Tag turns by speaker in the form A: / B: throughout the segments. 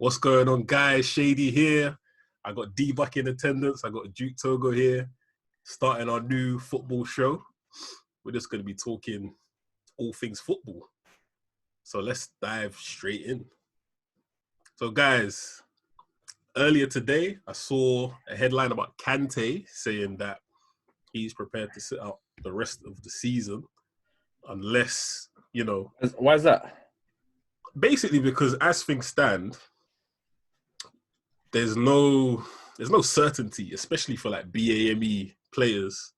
A: What's going on, guys? Shady here. I got D-Buck in attendance. I got Duke Togo here, starting our new football show. We're just going to be talking all things football. So let's dive straight in. So, guys, earlier today, I saw a headline about Kante saying that he's prepared to sit out the rest of the season unless,
B: Why is that?
A: Basically because as things stand, there's no certainty, especially for like BAME players.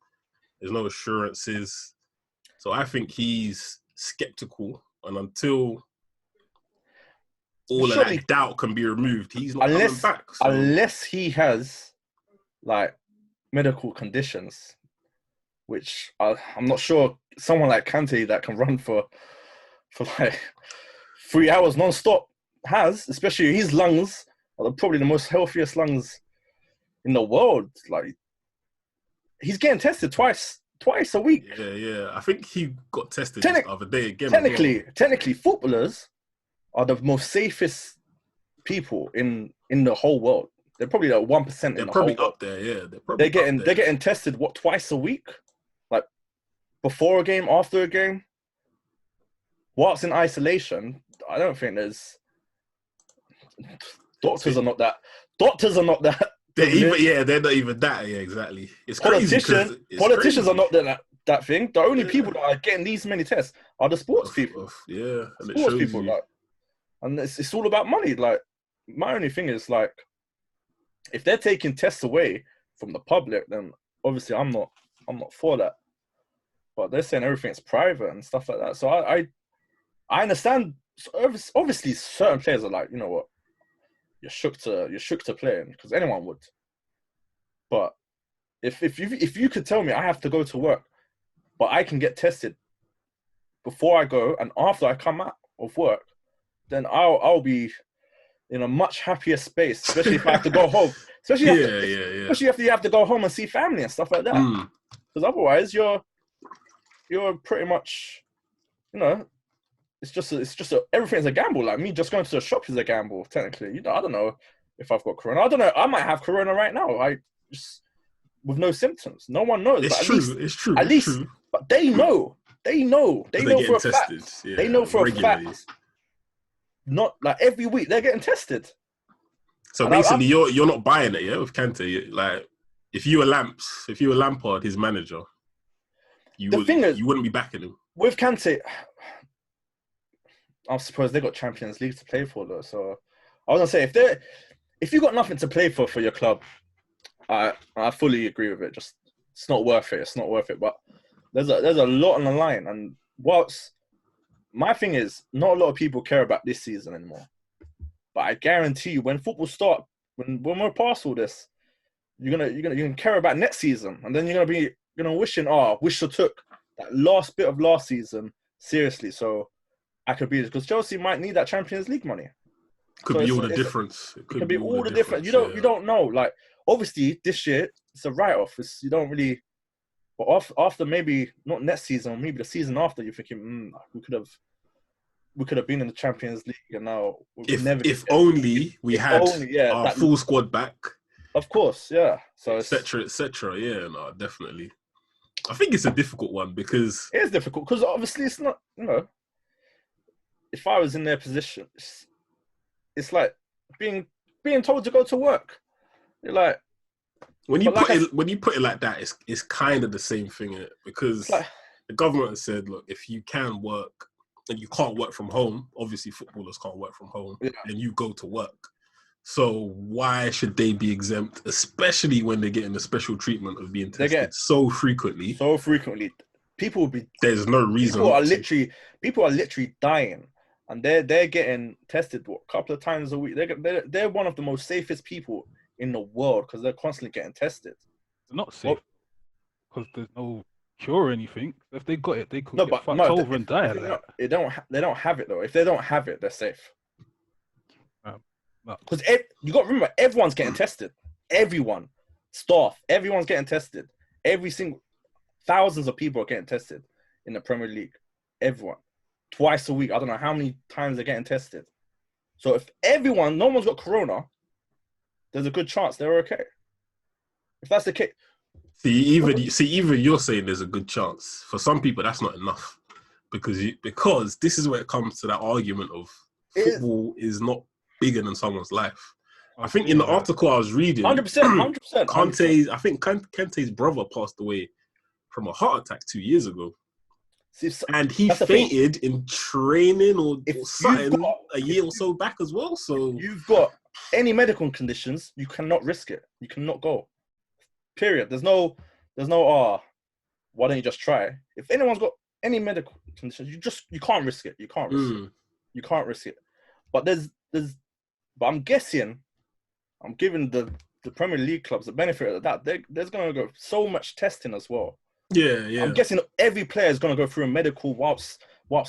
A: There's no assurances. So I think he's skeptical, and until all of that doubt can be removed, he's not coming back. So.
B: Unless he has like medical conditions, which I'm not sure someone like Kante that can run for like 3 hours non-stop has, especially his lungs are probably the most healthiest lungs in the world. Like, he's getting tested twice a week.
A: Yeah. I think he got tested the other day again.
B: Technically, footballers are the most safest people in the whole world. They're probably like 1% in the whole world. They're probably
A: up there, yeah.
B: They're getting tested twice a week, like before a game, after a game. Whilst in isolation, I don't think there's doctors are not that.
A: They're not even that. Yeah, exactly. It's
B: politicians are not that thing. The only people that are getting these many tests are the sports people.
A: Yeah,
B: and sports people. Like, and it's all about money. Like, my only thing is, like, if they're taking tests away from the public, then obviously I'm not for that. But they're saying everything's private and stuff like that. So I understand. Obviously, certain players are like, you know what, you're shook to playing, because anyone would. But if you could tell me I have to go to work, but I can get tested before I go and after I come out of work, then I'll be in a much happier space, especially if I have to go home. Especially if you have to go home and see family and stuff like that. Because otherwise, you're pretty much, it's just everything's a gamble. Like, me just going to the shop is a gamble, technically. I don't know if I've got corona. I don't know. I might have corona right now. I just with no symptoms. No one knows.
A: It's true.
B: But they know. They know for a fact.
A: Yeah,
B: they know for a fact. Not like every week they're getting tested.
A: So basically, you're not buying it, yeah, with Kante. Like, if you were Lampard, his manager, you wouldn't be backing him.
B: With Kante, I suppose they got Champions League to play for, though. So I was gonna say, if you got nothing to play for your club, I fully agree with it. Just, it's not worth it. It's not worth it. But there's a lot on the line, and whilst my thing is, not a lot of people care about this season anymore. But I guarantee you, when football starts, when we're past all this, you're gonna care about next season, and then you're gonna wishing, wish I took that last bit of last season seriously, so I could be, because Chelsea might need that Champions League money.
A: Could be all the difference.
B: It could be all the difference. You don't know. Like, obviously this year it's a write-off. You don't really. But after maybe not next season, or maybe the season after, you're thinking, we could have been in the Champions League, and now
A: if only we had our full squad back.
B: Of course, yeah. So
A: etc. Yeah, no, definitely. I think it's a difficult one because
B: it is difficult because obviously it's not. If I was in their position, it's like being told to go to work. You're like,
A: when you put it like that, it's kind of the same thing, innit? Because the government has said, look, if you can work and you can't work from home, obviously footballers can't work from home, and you go to work. So why should they be exempt, especially when they're getting the special treatment of being tested so frequently?
B: People will be.
A: There's no reason.
B: People are literally dying, and they're getting tested a couple of times a week. They're one of the most safest people in the world because they're constantly getting tested.
C: They're not safe because there's no cure or anything. If they got it, they could get fucked over and die.
B: They don't have it though. If they don't have it, they're safe. Because you got to remember, everyone's getting tested. Everyone, staff, everyone's getting tested. Thousands of people are getting tested in the Premier League. Everyone, twice a week. I don't know how many times they're getting tested. So if no one's got corona, there's a good chance they're okay. If that's the case.
A: See, even you're saying there's a good chance. For some people, that's not enough. Because this is where it comes to that argument of football is not bigger than someone's life. I think in the article I was reading,
B: 100%.
A: Kante, I think Kante's brother passed away from a heart attack 2 years ago. And he fainted in training or something a year or so back as well. So
B: you've got any medical conditions, you cannot risk it. You cannot go. Period. There's no why don't you just try? If anyone's got any medical conditions, you can't risk it. You can't risk it. You can't risk it. But but I'm giving the Premier League clubs the benefit of that. There's gonna go so much testing as well.
A: Yeah.
B: I'm guessing every player is gonna go through a medical whilst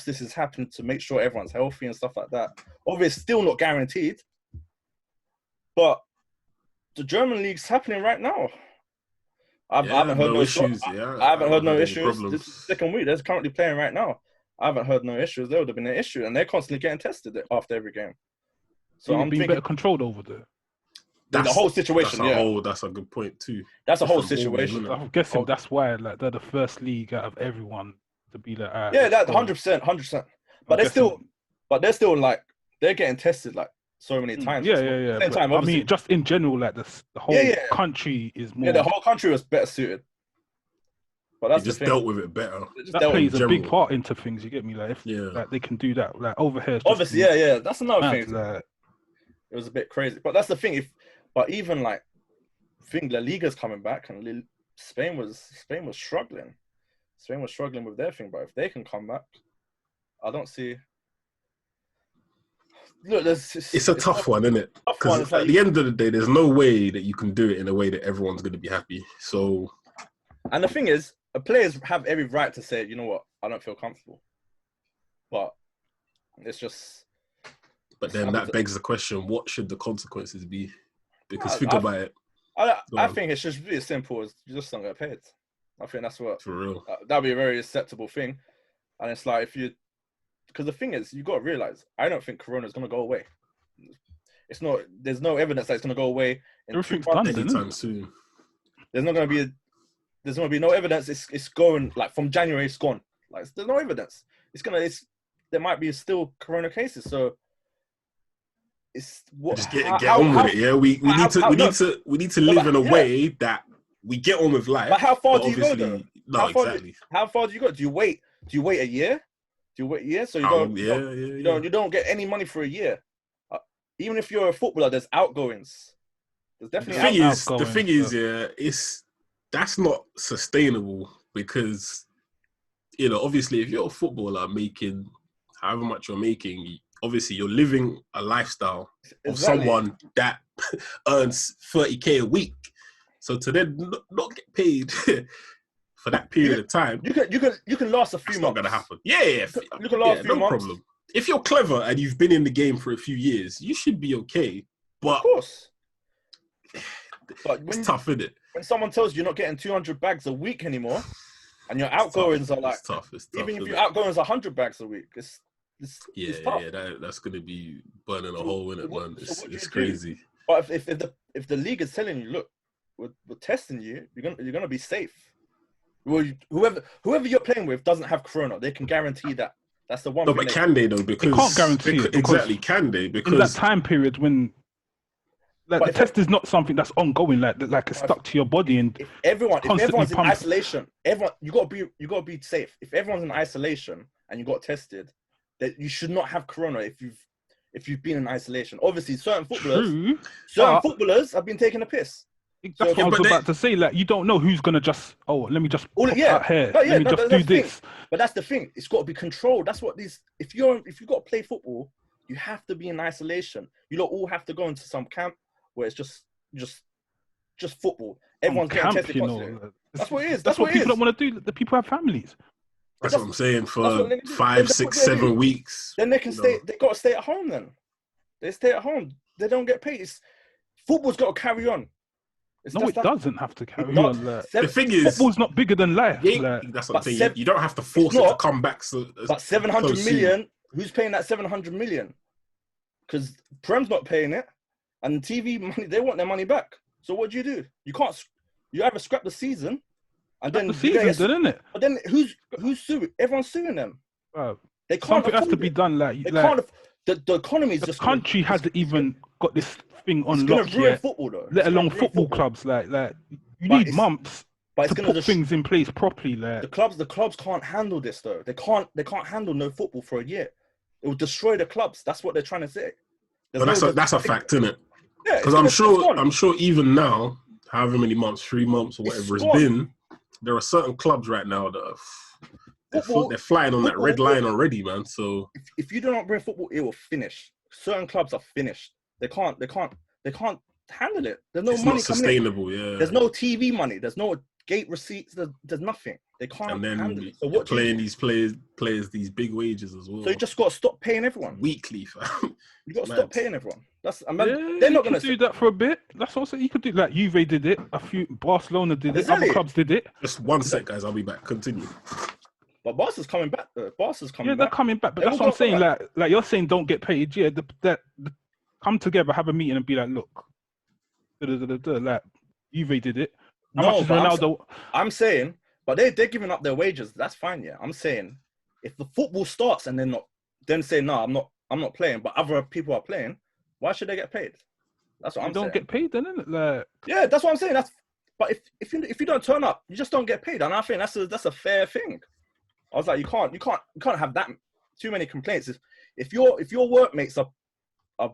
B: this is happening to make sure everyone's healthy and stuff like that. Obviously, still not guaranteed. But the German league's happening right now. I haven't heard no issues. I haven't heard no issues. This is the second week. They're currently playing right now. I haven't heard no issues. There would have been an issue, and they're constantly getting tested after every game. So I'm
C: being better controlled over there.
B: The whole situation.
A: That's a good point too.
B: That's a whole situation.
C: I'm guessing that's why they're the first league out of everyone to be like.
B: That's 100%. But they're still like they're getting tested like so many times.
C: Yeah.
B: Time,
C: I mean, just in general, like the whole country is more.
B: Yeah, the whole country was better suited. But that's
A: just dealt with it better.
C: That plays a big part into things. You get me? Like, like they can do that. Like overhead.
B: Obviously, that's another thing. Like, it was a bit crazy, but that's the thing. But even like, I think La Liga's coming back, and Spain was struggling. Spain was struggling with their thing, but if they can come back, I don't see. Look,
A: it's a tough one, isn't it? Because at the end of the day, there's no way that you can do it in a way that everyone's going to be happy. So,
B: and the thing is, players have every right to say, you know what, I don't feel comfortable. But it's just.
A: But then that begs the question: what should the consequences be? Because think about it.
B: I think it should be as simple as you just don't get paid. I think that's what.
A: For real.
B: That'd be a very acceptable thing, and it's like because the thing is, you got to realize, I don't think Corona is going to go away. It's not. There's no evidence that it's going to go away
A: anytime soon.
B: There's not going to be no evidence. It's going like from January. It's gone. Like there's no evidence. There might be still Corona cases. So it's what.
A: Just get on with it. Yeah, we need to live in a way that we get on with life.
B: But how far do you go though?
A: No, exactly.
B: How far do you go? Do you wait a year? Do you wait a year? So you don't get any money for a year. Even if you're a footballer, there's outgoings. There's definitely
A: the thing is, that's not sustainable because, obviously if you're a footballer making however much you're making, obviously you're living a lifestyle of someone that earns 30k a week. So to then not get paid for that period of time,
B: you can last a few months.
A: Not gonna happen. Yeah.
B: You can last a few months.
A: No problem. If you're clever and you've been in the game for a few years, you should be okay. But
B: of course,
A: it's tough, isn't it?
B: When someone tells you you're not getting 200 bags a week anymore, and your outgoings are like,
A: it's tough,
B: even if your outgoings are 100 bags a week, it's tough.
A: That's gonna be burning a hole in it, man. It's crazy.
B: But if the league is telling you, look, we're testing you, you're gonna be safe. Well, whoever you're playing with doesn't have Corona. They can guarantee that. That's the one.
A: No, but can they though? Because
C: they can't guarantee it.
A: Exactly, can they? Because
C: in that time period when the test is not something that's ongoing, like it's stuck to your body, and
B: if everyone's in isolation, you gotta be safe. If everyone's in isolation and you got tested, that you should not have Corona if you've been in isolation. Obviously, certain footballers have been taking a piss.
C: That's what I was about to say. Like, you don't know who's gonna let me just pop out here. Let me just do this.
B: But that's the thing. It's got to be controlled. That's what these. If you got to play football, you have to be in isolation. You don't all have to go into some camp where it's just football. Everyone's getting tested positive. That's what it is.
C: That's what people don't want to do. The people have families.
A: That's what I'm saying. For 5, 6, 7 weeks,
B: then they can stay. They got to stay at home. Then they stay at home. They don't get paid. Football's got to carry on.
C: It doesn't have to carry on.
A: The thing is,
C: football's not bigger than life.
A: That's what I'm saying. You don't have to force it to come back.
B: But 700 million. Who's paying that 700 million? because Prem's not paying it, and TV money, they want their money back. So what do? You can't. You either scrap the season, and then
C: the season, isn't it?
B: But then who's suing? Everyone's suing them. They can't.
C: Something has to be done. Like
B: they can't. The economy is
C: the
B: just.
C: The country hasn't even got this thing on
B: lock. It's gonna ruin football, though.
C: Let alone football clubs. Like you need months to put things in place properly. Like
B: the clubs can't handle this though. They can't handle no football for a year. It will destroy the clubs. That's what they're trying to say.
A: But that's a fact, isn't it?
B: Yeah,
A: because I'm sure even now, however many months, 3 months or whatever it's been, there are certain clubs right now that they're flying on that red line already, man. So
B: if you do not bring football, it will finish. Certain clubs are finished. They can't handle it. There's no
A: it's
B: money
A: not sustainable. Yeah,
B: there's no TV money. There's no gate receipts. There's nothing. They can't handle it. So what
A: playing these players these big wages as well.
B: So you just got to stop paying everyone
A: weekly, fam.
B: You got to stop paying everyone.
C: They're not going to do that for a bit. That's also you could do. Like Juve did it. A few Barcelona did it. Other clubs did it.
A: Just 1 sec, guys. I'll be back. Continue.
B: But Barca's coming back. Barca's coming back.
C: Yeah, they're coming back. But that's what I'm saying. Like you're saying, don't get paid. Yeah, come together, have a meeting, and be like, look, like Juve did it. How much is Ronaldo?
B: I'm saying. But they're giving up their wages. That's fine, yeah. I'm saying if the football starts and they're not, then say no, I'm not playing. But other people are playing. Why should they get paid? That's what I'm saying.
C: Don't get paid, then, isn't it? Like,
B: yeah, that's what I'm saying. But if you don't turn up, you just don't get paid. And I think that's a fair thing. I was like, you can't have that too many complaints. If your workmates are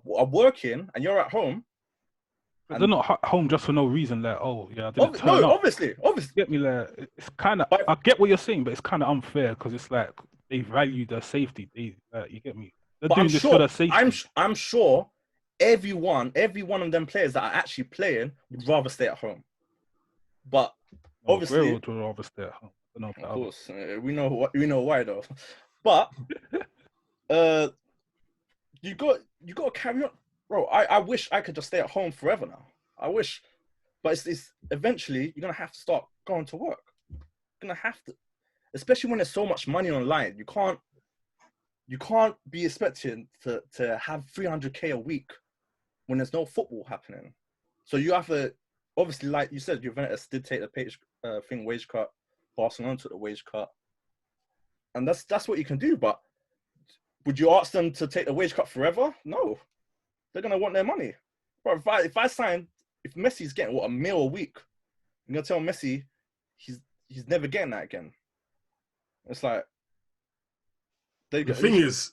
B: working and you're at home.
C: But they're not home just for no reason. Like, oh yeah, I didn't turn up.
B: Obviously.
C: Get me? Like, it's kind of. I get what you're saying, but it's kind of unfair because it's like they value their safety. You get me? They're doing this for their safety.
B: I'm sure every one of them players that are actually playing would rather stay at home. But obviously,
C: would rather stay at home.
B: Of course, we know why though. But you got to carry on. Bro, I wish I could just stay at home forever now. I wish. But it's eventually, you're going to have to start going to work. You're going to have to. Especially when there's so much money online. You can't be expecting to have 300k a week when there's no football happening. So you have to, obviously, like you said, Juventus did take the wage cut. Barcelona took the wage cut. And that's what you can do. But would you ask them to take the wage cut forever? No. They're gonna want their money. Bro, if Messi's getting $1 million a week, I'm gonna tell Messi he's never getting that again. It's like
A: the thing is,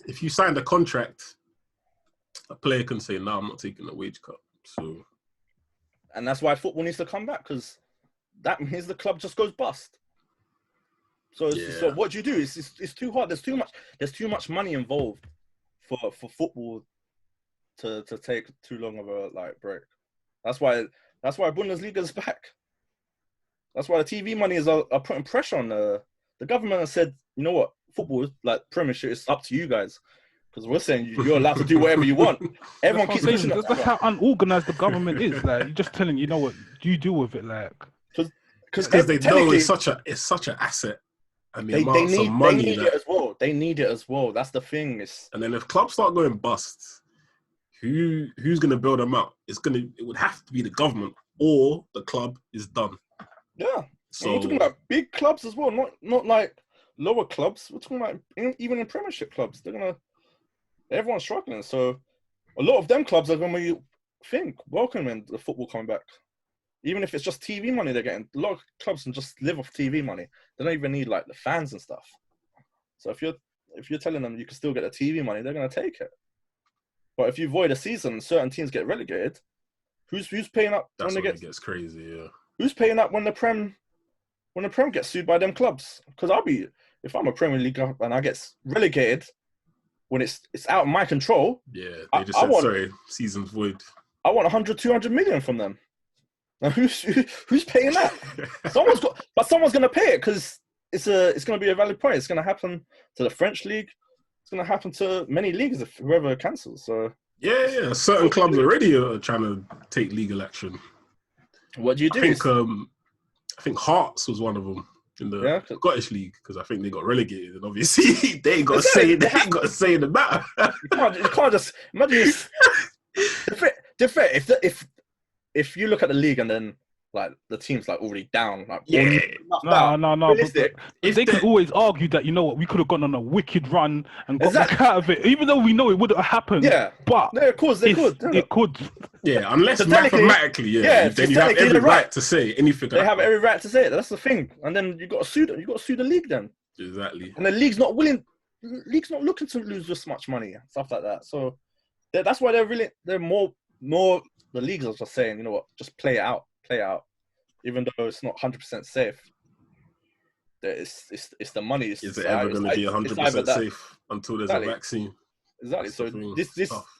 A: if you sign the contract, a player can say, "No, I'm not taking the wage cut." So,
B: and that's why football needs to come back because that means the club just goes bust. So, so what do you do? It's too hard. There's too much money involved for football. To take too long of a break. That's why Bundesliga's back. That's why the TV money are putting pressure on the government and said, you know what, football like Premiership is up to you guys because we're saying you're allowed to do whatever you want. Everyone keeps pushing it.
C: That's how unorganized the government is. Like you're just telling you know what you deal with it like
A: because they know it's such an asset. And
B: they need it as well. They need it as well. That's the thing.
A: And then if clubs start going bust. Who's going to build them out? It would have to be the government or the club is done.
B: Yeah. So we're talking about big clubs as well, not like lower clubs. We're talking about even in Premiership clubs. Everyone's struggling. So a lot of them clubs are going to welcoming the football coming back. Even if it's just TV money they're getting. A lot of clubs can just live off TV money. They don't even need like the fans and stuff. So if you're telling them you can still get the TV money, they're going to take it. But if you void a season, certain teams get relegated. Who's paying up
A: when it gets crazy? Yeah.
B: Who's paying up when the Prem gets sued by them clubs? Because if I'm a Premier League and I get relegated when it's out of my control.
A: Yeah, they just said sorry, season's void.
B: I want 100, 200 million from them. Now who's paying that? Someone's going to pay it because it's going to be a valid point. It's going to happen to the French league. It's going to happen to many leagues if whoever cancels. So
A: yeah. Certain clubs already are trying to take legal action.
B: What do you do?
A: I think Hearts was one of them. in the
B: Yeah,
A: Scottish League because I think they got relegated, and obviously they ain't got to say they ain't got to say in the matter.
B: you can't just imagine. They're fair. If you look at the league and then like the team's like already down, like
A: Yeah.
C: No.
B: Realistic.
C: But they can always argue that, you know what, we could have gone on a wicked run and got back out of it, even though we know it wouldn't have happened.
B: Yeah,
C: but
B: no, of course they could.
C: It could.
A: Yeah, unless
B: So technically-
A: mathematically,
B: yeah,
A: then
B: so
A: you have
B: technically
A: every
B: they're
A: right
B: right.
A: to say anything.
B: They have every right to say it. That's the thing. And then you got to sue them. You got to sue the league then.
A: Exactly.
B: And the league's not willing. The league's not looking to lose this much money, stuff like that. So that's why they're more. The leagues are just saying, you know what, just play it out, even though it's not 100% safe. It's the money.
A: Is it ever going to be 100% safe until there's a vaccine?
B: Exactly. So
A: this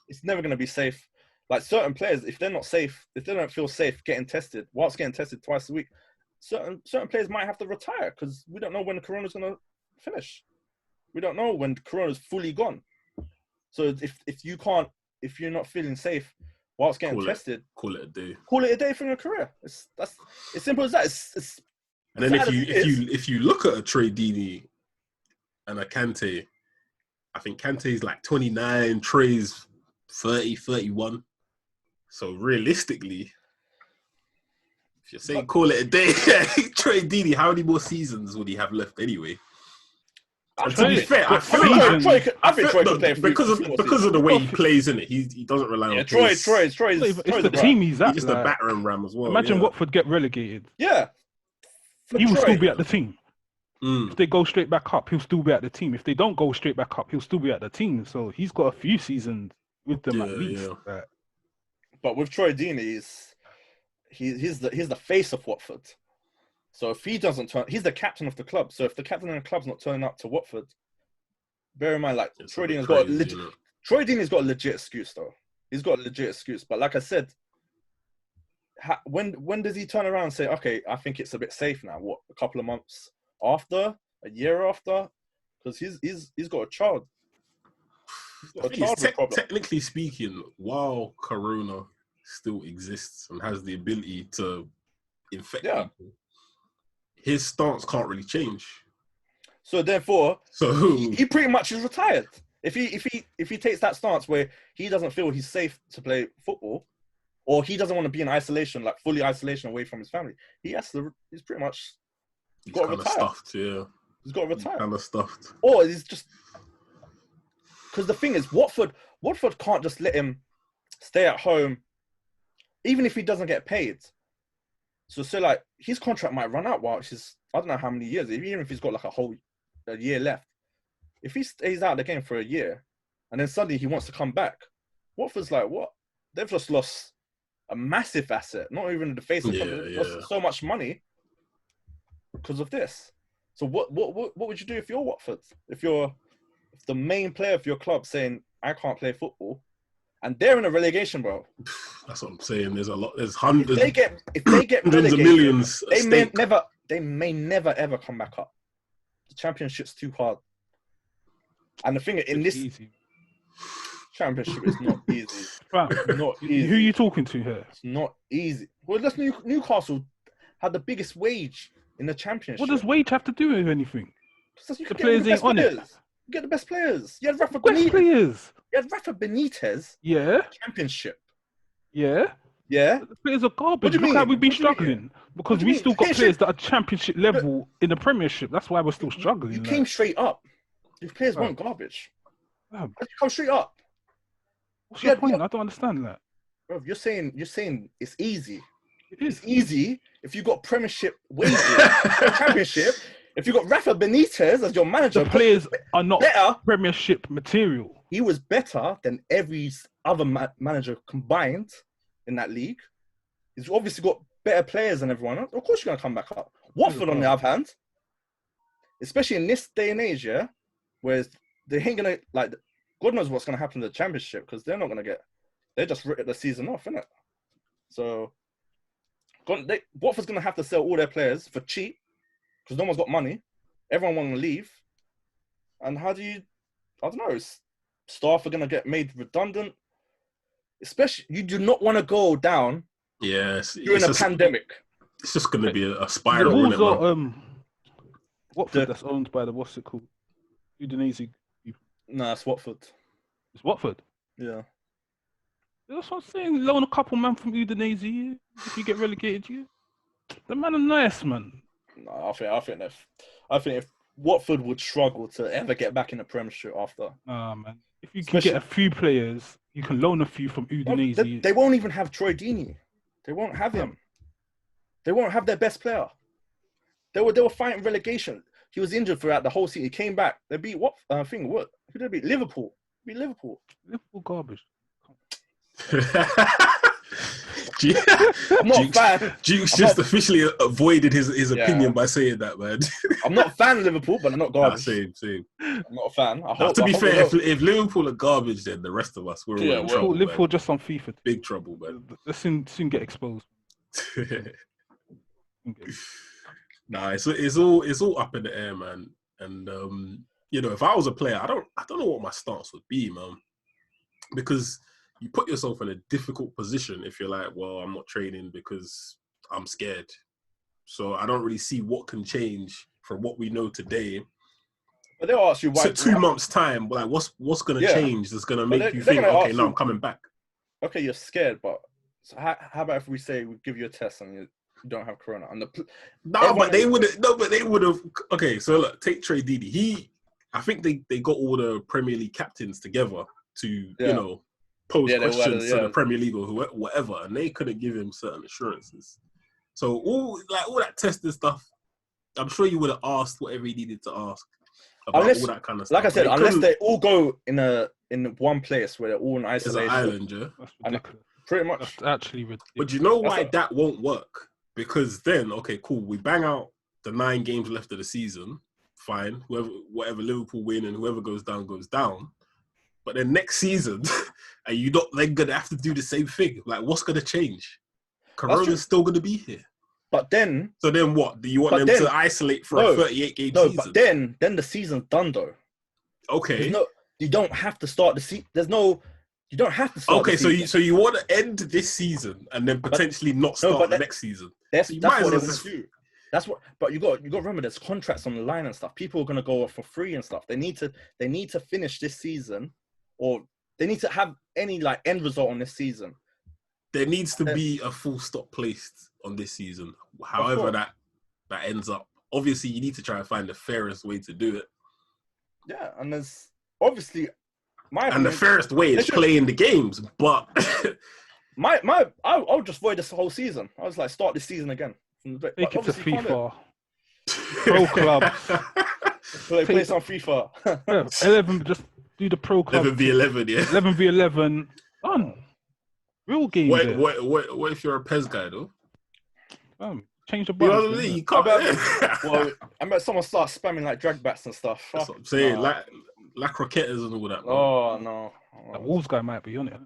B: it's never going to be safe. Like certain players, if they're not safe, if they don't feel safe getting tested, whilst getting tested twice a week, certain players might have to retire because we don't know when the corona's going to finish. We don't know when corona's fully gone. So if you're not feeling safe whilst getting tested,
A: call it a day.
B: Call it a day from your career. It's simple as that. It's
A: and then if you look at a Troy Deeney and a Kante, I think Kante's like 29, Troy's 30, 31. So realistically, if you're saying call it a day, Troy Deeney, how many more seasons would he have left anyway? And to be fair, I think Troy could play because of the way he plays in it. He doesn't rely on
B: Troy's
C: it's the team he's at.
A: He's just a battering ram as well.
C: Imagine Watford get relegated.
B: Yeah,
C: he will still be at the team. If they go straight back up, he'll still be at the team. If they don't go straight back up, he'll still be at the team. So he's got a few seasons with them at least.
A: Yeah.
B: But with Troy Deeney, he's the face of Watford. So if he doesn't turn, he's the captain of the club. So if the captain of the club's not turning up to Watford, bear in mind, like Troy Deeney's got a legit excuse though. He's got a legit excuse. But like I said, when does he turn around and say, okay, I think it's a bit safe now? What, a couple of months after, a year after? Because he's got a child.
A: Technically speaking, while Corona still exists and has the ability to infect people, his stance can't really change.
B: So therefore, he pretty much is retired. If he takes that stance where he doesn't feel he's safe to play football, or he doesn't want to be in isolation, like fully isolation away from his family, he's pretty much got to retire.
A: Stuffed, yeah.
B: He's got to retire.
A: Kind of stuffed.
B: Or he's just because the thing is, Watford can't just let him stay at home, even if he doesn't get paid. So like his contract might run out while I don't know how many years, even if he's got like a year left. If he stays out of the game for a year and then suddenly he wants to come back, Watford's like, what? They've just lost a massive asset, not even in the face of lost so much money because of this. So what would you do if you're Watford? If the main player of your club saying, I can't play football, and they're in a relegation, bro.
A: That's what I'm saying. There's hundreds.
B: If they get
A: hundreds of millions.
B: They may never ever come back up. The championship's too hard. And the thing in this championship is not easy. Not easy.
C: Who are you talking to here?
B: It's not easy. Well, that's Newcastle had the biggest wage in the championship.
C: What does wage have to do with anything?
B: The players ain't on it. You get the best players. You had Rafa
C: Benitez.
B: Players. You had Rafa Benitez.
C: Yeah.
B: Championship.
C: Yeah.
B: Yeah.
C: The players are garbage. Look how we've been struggling. Because we still got players that are championship level in the Premiership. That's why we're still struggling.
B: You came straight up. Your players weren't garbage. You come straight up.
C: What's your point? I don't understand that.
B: Bro, you're saying it's easy.
C: It is.
B: It's easy if you got Premiership wages, Championship. If you got Rafa Benitez as your manager,
C: the players are not Premiership material.
B: He was better than every other manager combined in that league. He's obviously got better players than everyone else. Of course, you're gonna come back up. Watford, on the other hand, especially in this day and age, where they ain't gonna like. God knows what's gonna happen to the Championship because they're not gonna get. They just ripped the season off, innit? So, Watford's gonna have to sell all their players for cheap because no one's got money. Everyone want to leave, and how do you? I don't know. Staff are gonna get made redundant. Especially, you do not want to go down.
A: Yes,
B: during a pandemic.
A: It's just gonna be a spiral.
C: Watford, that's owned by the what's it called? Udinese.
B: Nah, it's Watford.
C: It's Watford.
B: Yeah.
C: That's what I'm saying. Loan a couple man from Udinese. If you get relegated, the man are nice, man.
B: No, I think if Watford would struggle to ever get back in the Premiership after.
C: Man. If you can get a few players, you can loan a few from Udinese.
B: They won't even have Troy Deeney. They won't have him. They won't have their best player. They were fighting relegation. He was injured throughout the whole season. He came back. They beat what? Who did they beat? Liverpool. Liverpool
C: garbage.
B: I'm not a fan.
A: Duke's just officially avoided his opinion by saying that, man.
B: I'm not a fan of Liverpool, but they're not garbage.
A: Same.
B: I'm not a fan.
A: To be fair, if Liverpool are garbage, then the rest of us, we're all in trouble.
C: Liverpool just on FIFA.
A: Big trouble, man.
C: They soon get exposed.
A: Nah, it's all up in the air, man. And if I was a player, I don't know what my stance would be, man, because you put yourself in a difficult position if you're like, well, I'm not training because I'm scared. So I don't really see what can change from what we know today.
B: But they'll ask you why.
A: So 2 months' time, like what's going to change that's going to make you think, okay, now I'm coming back.
B: Okay, you're scared, but so how about if we say we give you a test and you don't have corona? And
A: they would have. Okay, so look, take Trey Deeney. I think they got all the Premier League captains together to pose questions to the Premier League or whatever, and they couldn't give him certain assurances. So all that testing stuff, I'm sure you would have asked whatever he needed to ask about all that kind of stuff.
B: Like I said, unless they all go in one place where they're all in isolation.
A: It's an island, yeah.
C: That's ridiculous.
B: Pretty much.
C: That's actually ridiculous.
A: But you know why that won't work? Because then, okay, cool, we bang out the 9 games left of the season, fine. Whatever Liverpool win and whoever goes down goes down. But then next season, are you not then going to have to do the same thing? Like, what's going to change? Corona's still going to be here.
B: But then...
A: So then what? Do you want them to isolate for a 38-game season?
B: No, but then the season's done, though.
A: Okay.
B: You don't have to start the season. You don't have to start the season.
A: Okay, so you want to end this season and then potentially not start the next season.
B: That's what they want to do. That's what, but you got to remember, there's contracts on the line and stuff. People are going to go off for free and stuff. They need to finish this season, or they need to have any end result on this season.
A: There needs to be a full stop placed on this season, however that ends up. Obviously, you need to try and find the fairest way to do it.
B: Yeah, and there's obviously
A: the fairest way is playing the games, but
B: I'll just void this whole season. I was like, start this season again.
C: Take it to FIFA. Pro clubs.
B: Play some FIFA.
C: 11, just do the pro club.
A: 11v11, yeah.
C: 11v11. Done. Real game.
A: What if you're a PES guy, though?
C: Change the button.
A: You can't.
B: Well, I bet someone start spamming drag bats and stuff.
A: That's what I'm saying. Like croquettes and all that. Man.
B: Oh, no.
C: That Wolves guy might be on it.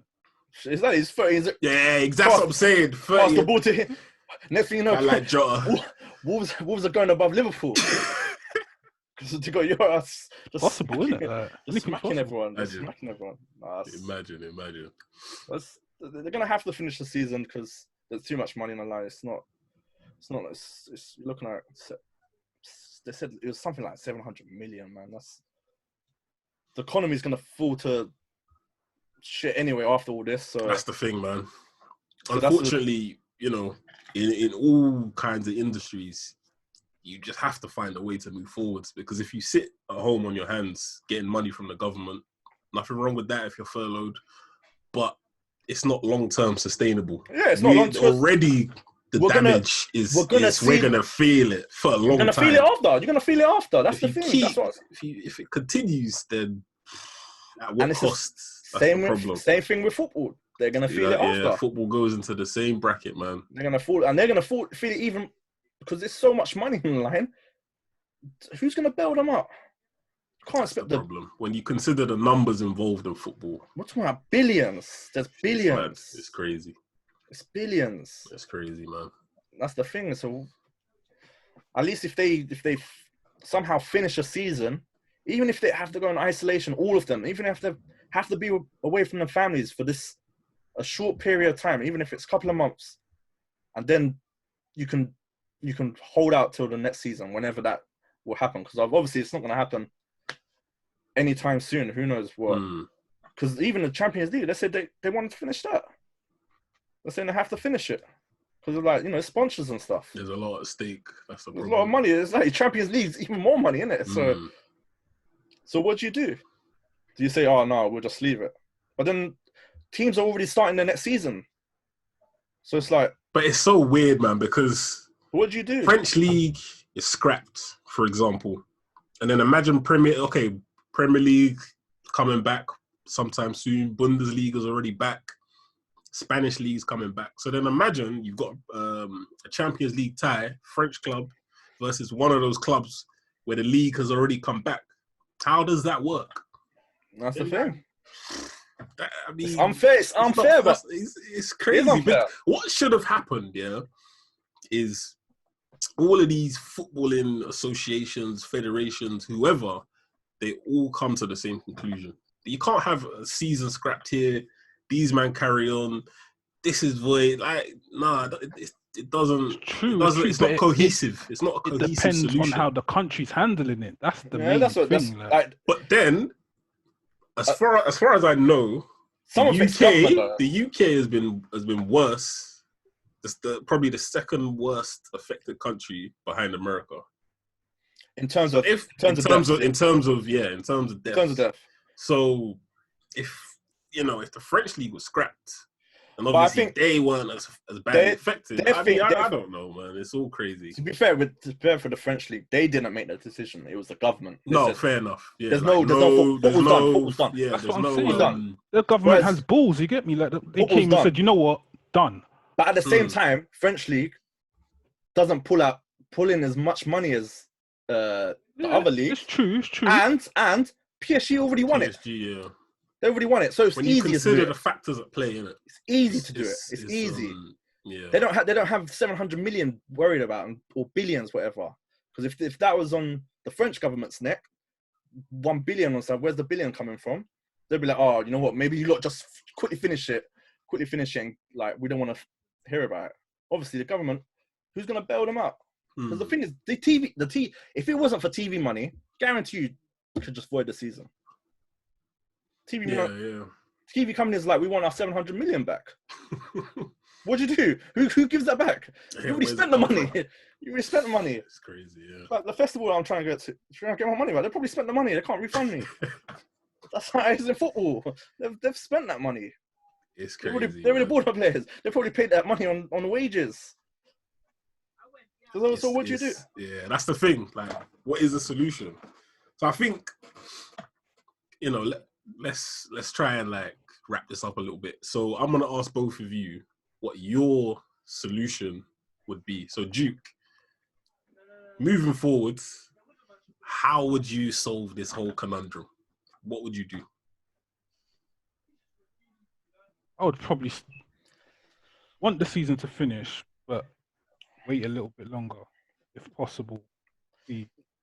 B: Is that his 30?
A: Yeah, exactly what I'm saying. 30.
B: Pass the ball to him. Next thing you know,
A: like Jota.
B: Wolves are going above Liverpool. Because they got your ass.
C: Possible, isn't it?
B: Smacking everyone. Smacking everyone.
A: Imagine.
B: They're going to have to finish the season because there's too much money in the line. It's looking like, they said it was something like 700 million, man. The economy's going to fall to shit anyway after all this. So
A: that's the thing, man. So unfortunately, in all kinds of industries, you just have to find a way to move forwards, because if you sit at home on your hands getting money from the government, nothing wrong with that if you're furloughed, but it's not long-term sustainable.
B: Yeah, it's not long-term.
A: Already the damage we're going to feel it for a long time.
B: You're going to feel it after. That's the thing.
A: If it continues, then at what cost?
B: Same thing with football. They're going to feel it after.
A: Yeah, football goes into the same bracket, man.
B: They're going to fall, and they're going to feel it even because there's so much money in the line. Who's going to bail them up? You can't expect the
A: problem when you consider the numbers involved in football.
B: We're talking about billions. There's billions.
A: It's crazy.
B: It's billions.
A: It's crazy, man.
B: That's the thing. So at least if they somehow finish a season, even if they have to go in isolation, all of them, even if they have to be away from their families for a short period of time, even if it's a couple of months, and then you can hold out till the next season, whenever that will happen, because obviously it's not going to happen anytime soon. Who knows what? Because even the Champions League, they said they wanted to finish that. They're saying they have to finish it because of, like, sponsors and stuff.
A: There's a lot at stake. That's the
B: There's
A: problem.
B: a lot of money. It's like Champions League's even more money, isn't it? So what do? Do you say, oh no, we'll just leave it? But then teams are already starting the next season. So it's like,
A: but it's so weird, man, because
B: what do you do?
A: French League is scrapped, for example, and then imagine Premier League coming back sometime soon. Bundesliga is already back. Spanish League's coming back. So then imagine you've got a Champions League tie, French club versus one of those clubs where the league has already come back. How does that work?
B: That's the thing.
A: I mean,
B: it's unfair. It's unfair, but
A: it's crazy.
B: Unfair.
A: What should have happened, is all of these footballing associations, federations, whoever, they all come to the same conclusion. You can't have a season scrapped here. These men carry on. This is void. Like, nah, it doesn't.
C: It's true.
A: It's not cohesive. It's not a cohesive
C: depends
A: solution.
C: on how the country's handling it. That's the main thing.
A: But then, as far as I know, the UK has been worse. It's probably the second worst affected country behind America
B: in terms of death.
A: So if the French league was scrapped, and obviously they weren't as badly affected. I don't know, man. It's all crazy.
B: To be fair for the French league, they didn't make that decision. It was the government.
A: Fair enough. Yeah,
B: there's football's done.
C: Yeah, that's what I'm saying. The government has balls. You get me? Like they came and said, you know what, done.
B: But at the same time, French league doesn't pull in as much money as the other league.
C: It's true.
B: And PSG already won it.
A: Yeah.
B: They already won it, so it's
A: when
B: easy
A: you consider
B: to do
A: the factors at play, innit?
B: It's easy to do it. It's easy.
A: Yeah.
B: They don't have 700 million worried about them, or billions, whatever. Because if that was on the French government's neck, 1 billion or something, where's the billion coming from? They'd be like, oh, you know what? Maybe you lot just quickly finish it, and like we don't want to hear about it. Obviously, the government, who's gonna bail them out? Because the thing is, the TV, if it wasn't for TV money, guarantee you could just void the season. TV companies like, we want our 700 million back. What do you do? Who gives that back? You already spent the money.
A: It's crazy, yeah.
B: Like the festival I'm trying to get my money back. They probably spent the money. They can't refund me. That's how it is in football. They've spent that money.
A: It's crazy.
B: They already bought the players. They probably paid that money on wages. So what do you do?
A: Yeah, that's the thing. Like, what is the solution? So I think, let's try and like wrap this up a little bit. So I'm gonna ask both of you what your solution would be. So Duke, moving forward, how would you solve this whole conundrum? What would you do?
C: I would probably want the season to finish, but wait a little bit longer, if possible.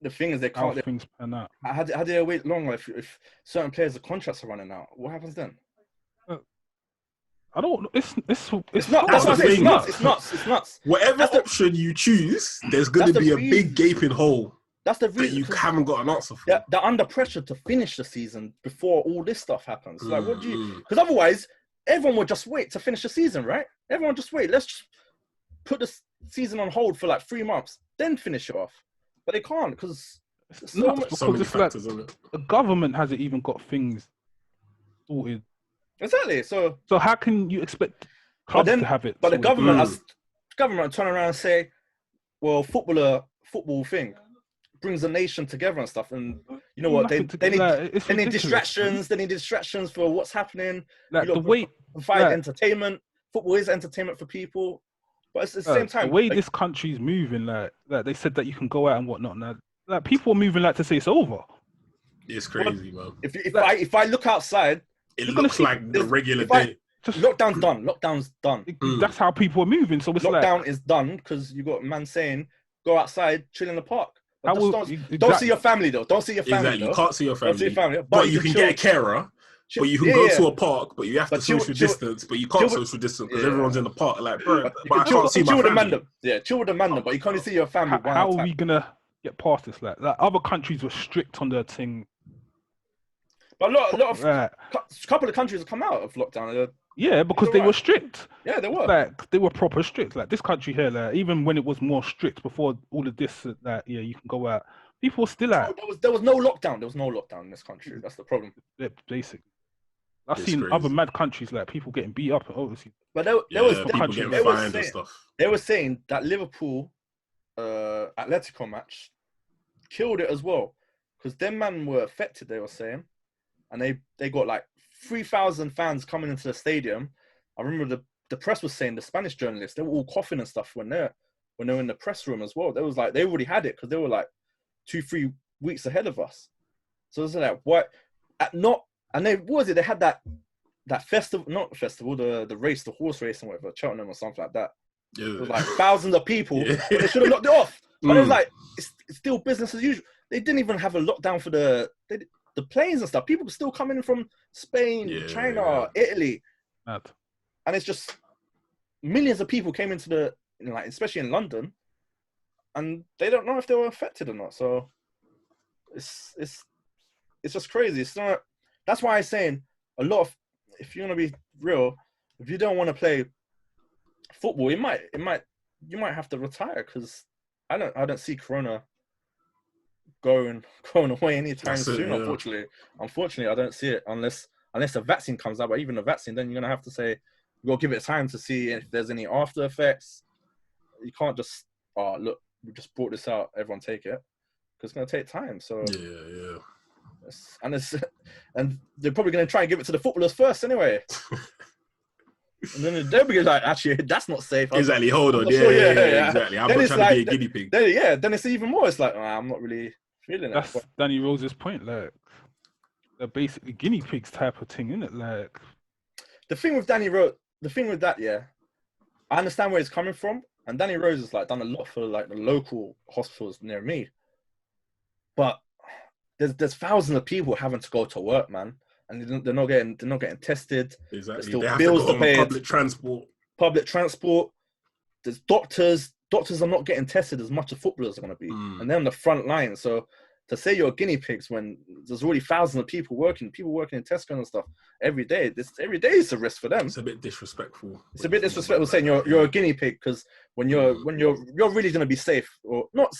B: The thing is, they can't.
C: How things pan out.
B: How do they wait longer if certain players' contracts are running out? What happens then?
C: I don't. It's
B: nuts. It's nuts.
A: Whatever option you choose, there's going to be a big gaping hole.
B: That's the reason
A: that you haven't got an answer for.
B: They're under pressure to finish the season before all this stuff happens. Like, what do you? Because otherwise, everyone would just wait to finish the season, right? Everyone just wait. Let's just put the season on hold for like 3 months, then finish it off. But they can't because
A: so many factors, isn't it?
C: The government hasn't even got things sorted.
B: Exactly. So
C: how can you expect clubs to have it?
B: But the government turn around and say, well, football thing brings the nation together and stuff. And you know what? They need distractions. They need distractions for what's happening.
C: Like the way
B: provide entertainment. Football is entertainment for people. But it's at the same time,
C: the way this country's moving, like they said that you can go out and whatnot. Now, like people are moving like to say it's over.
A: It's crazy, man.
B: If I look outside,
A: it looks like the regular day.
B: Lockdown's done. Lockdown's done.
C: That's how people are moving. So it's
B: lockdown is done because you got a man saying go outside, chill in the park. Don't see your family though. Don't see your family.
A: Exactly. You can't see your family.
B: Don't see your family.
A: But you can get a carer. But you can go to a park, but you have to social distance. But you can't social distance because everyone's in the park. Like, bro, but I can't see my family.
B: Chill with the man, but you can't see your family.
C: How are we gonna get past this. Like other countries were strict on their thing.
B: But a lot of
C: Like,
B: couple of countries have come out of lockdown.
C: yeah, because they were strict.
B: Yeah, they were.
C: Like they were proper strict. Like this country here, like even when it was more strict before all of this, that yeah, you can go out. People were still out.
B: There was no lockdown. There was no lockdown in this country. That's the problem.
C: Yeah, basically. I've
A: It's
C: seen
A: crazy.
C: other mad countries like people getting beat up, obviously.
B: But
A: people getting fined and stuff.
B: They were saying that Liverpool Atletico match killed it as well, because them man were affected. They were saying, and they got like 3,000 fans coming into the stadium. I remember the press was saying, the Spanish journalists, they were all coughing and stuff when they were in the press room as well. They was like, they already had it because they were like 2-3 weeks ahead of us. So it's like, what? And they they had that festival, not festival, the race, the horse race and whatever, Cheltenham or something like that.
A: Yeah.
B: It was like thousands of people.
A: Yeah.
B: They should have locked it off. But it was like, it's still business as usual. They didn't even have a lockdown for the planes and stuff. People were still coming in from Spain, China, Italy.
C: Mad.
B: And it's just millions of people came into especially in London, and they don't know if they were affected or not. So it's just crazy. It's not. That's why I'm saying a lot of, if you want to be real, if you don't want to play football, you might have to retire, because I don't see Corona going away anytime soon.
A: Yeah.
B: Unfortunately, I don't see it unless a vaccine comes out. But even a vaccine, then you're gonna have to say, you gotta give it time to see if there's any after effects. You can't just look, we just brought this out, everyone take it, because it's gonna take time. So
A: yeah.
B: And they're probably gonna try and give it to the footballers first anyway. And then they'll be like, actually, that's not safe.
A: Exactly. Hold on.
B: Sure,
A: Yeah, exactly. I'm not trying to be a guinea pig.
B: Then it's even more. It's like, I'm not really feeling
C: That's
B: it.
C: Danny Rose's point. Like, they're basically guinea pigs type of thing, isn't it? Like,
B: The thing with that, yeah, I understand where it's coming from. And Danny Rose has like done a lot for like the local hospitals near me. But there's thousands of people having to go to work, man. And they're not getting tested.
A: Exactly.
B: There's still
A: they have
B: bills
A: to
B: to
A: go
B: pay.
A: on public transport.
B: There's doctors. Doctors are not getting tested as much as footballers are going to be. And they're on the front line. So to say you're guinea pigs when there's already thousands of people working in Tesco and stuff every day. Every day is a risk for them.
A: It's a bit disrespectful.
B: It's a bit disrespectful saying you're a guinea pig, because when you're really going to be safe, or not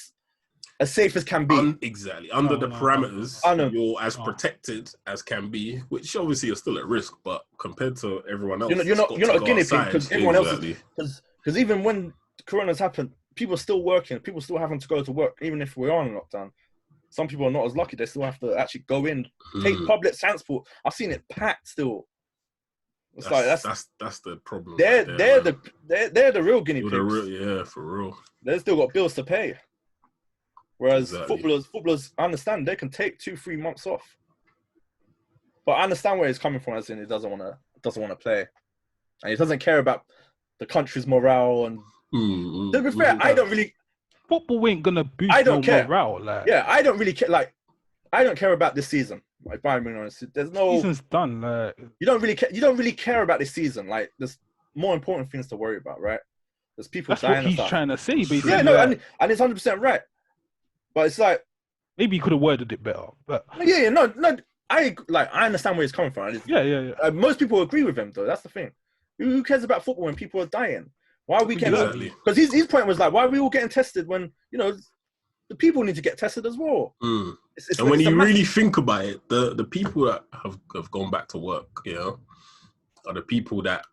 B: as safe as can be.
A: Exactly. Under the parameters, you're as protected as can be, which obviously you're still at risk, but compared to everyone else,
B: you're not a guinea pig, because everyone else is. Because even when Corona's happened, people are still working, people still having to go to work, even if we're on lockdown. Some people are not as lucky; they still have to actually go in, take public transport. I've seen it packed still. That's
A: the problem.
B: They're the real guinea pigs.
A: Yeah, for real.
B: They still got bills to pay. Whereas footballers, I understand they can take 2-3 months off. But I understand where he's coming from, as in he doesn't want to play, and he doesn't care about the country's morale. And to be fair, I don't really.
C: Football ain't gonna boost morale. Like,
B: yeah, I don't really care. Like, I don't care about this season. Like, Bayern Munich, there's no
C: season's done. Like,
B: you don't really care about this season. Like, there's more important things to worry about, right? There's people
C: that's
B: dying.
C: what he's
B: and stuff.
C: trying to say, basically.
B: Yeah, no, and it's 100% right. But it's like,
C: maybe he could have worded it better. But
B: no. I understand where he's coming from.
C: Yeah.
B: Most people agree with him, though. That's the thing. Who cares about football when people are dying? Why are we getting?
A: Exactly.
B: Because his point was like, why are we all getting tested when the people need to get tested as well?
A: And when you really think about it, the people that have gone back to work, are the people that